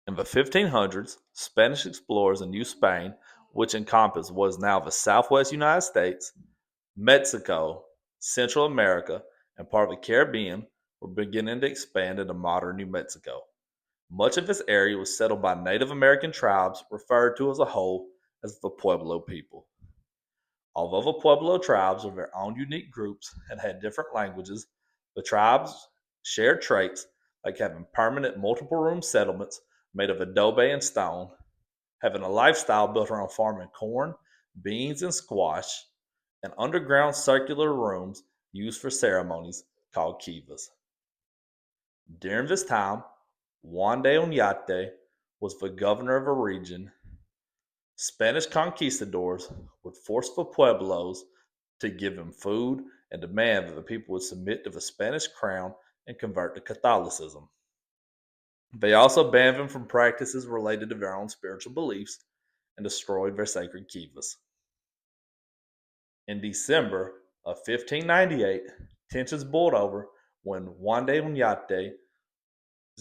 In the 1500s, Spanish explorers in New Spain, which encompassed what is now the southwest United States, Mexico, Central America, and part of the Caribbean, were beginning to expand into modern New Mexico. Much of this area was settled by Native American tribes referred to as a whole as the Pueblo people. Although the Pueblo tribes were their own unique groups and had different languages, the tribes shared traits like having permanent multiple room settlements made of adobe and stone, having a lifestyle built around farming corn, beans, and squash, and underground circular rooms used for ceremonies called kivas. During this time, Juan de Oñate was the governor of a region. Spanish conquistadors would force the Pueblos to give them food and demand that the people would submit to the Spanish crown and convert to Catholicism. They also banned them from practices related to their own spiritual beliefs and destroyed their sacred kivas. In December of 1598, tensions boiled over when Juan de Oñate's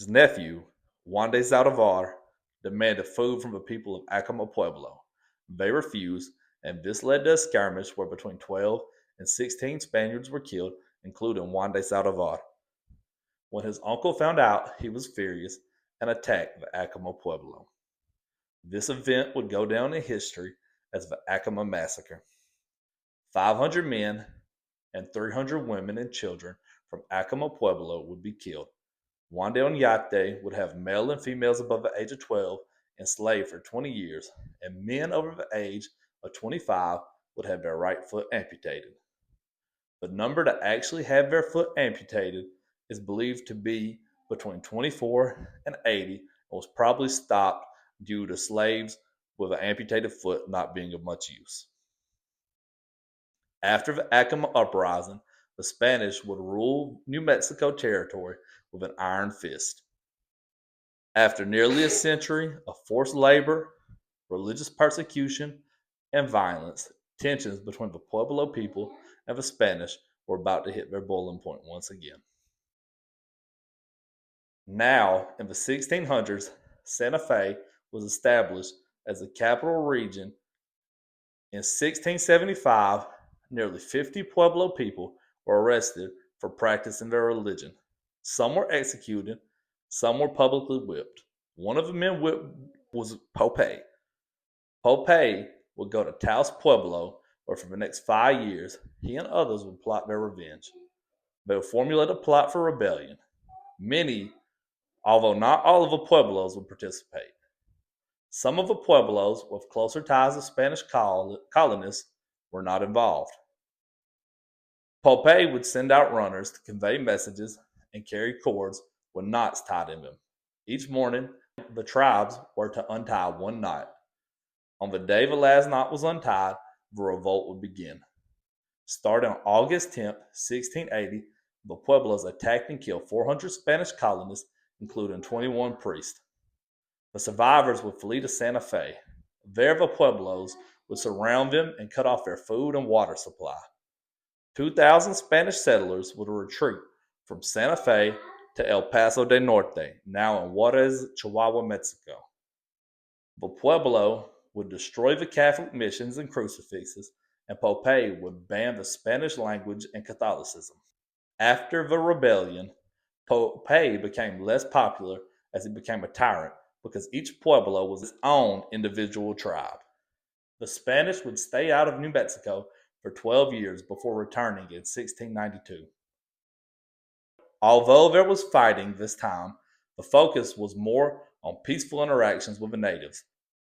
nephew, Juan de Zaldivar, demanded food from the people of Acoma Pueblo. They refused, and this led to a skirmish where between 12 and 16 Spaniards were killed, including Juan de Zaldivar. When his uncle found out, he was furious and attacked the Acoma Pueblo. This event would go down in history as the Acoma Massacre. 500 men and 300 women and children from Acoma Pueblo would be killed. Juan de Oñate would have male and females above the age of 12 enslaved for 20 years, and men over the age of 25 would have their right foot amputated. The number to actually have their foot amputated is believed to be between 24 and 80 and was probably stopped due to slaves with an amputated foot not being of much use. After the Acoma Uprising, the Spanish would rule New Mexico territory with an iron fist. After nearly a century of forced labor, religious persecution, and violence, tensions between the Pueblo people and the Spanish were about to hit their boiling point once again. Now, in the 1600s, Santa Fe was established as the capital region. In 1675, nearly 50 Pueblo people were arrested for practicing their religion. Some were executed, some were publicly whipped. One of the men whipped was Pope. Pope would go to Taos Pueblo, where for the next 5 years, he and others would plot their revenge. They would formulate a plot for rebellion. Many, although not all of the Pueblos, would participate. Some of the Pueblos with closer ties to Spanish colonists were not involved. Pope would send out runners to convey messages and carry cords with knots tied in them. Each morning, the tribes were to untie one knot. On the day the last knot was untied, the revolt would begin. Starting on August 10, 1680, the Pueblos attacked and killed 400 Spanish colonists, including 21 priests. The survivors would flee to Santa Fe. There, the Pueblos would surround them and cut off their food and water supply. 2,000 Spanish settlers would retreat from Santa Fe to El Paso del Norte, now in Juarez, Chihuahua, Mexico. The Pueblo would destroy the Catholic missions and crucifixes, and Pope would ban the Spanish language and Catholicism. After the rebellion, Pope became less popular as he became a tyrant because each Pueblo was its own individual tribe. The Spanish would stay out of New Mexico for 12 years before returning in 1692. Although there was fighting this time, the focus was more on peaceful interactions with the natives,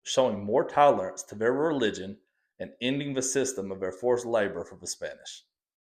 showing more tolerance to their religion and ending the system of their forced labor for the Spanish.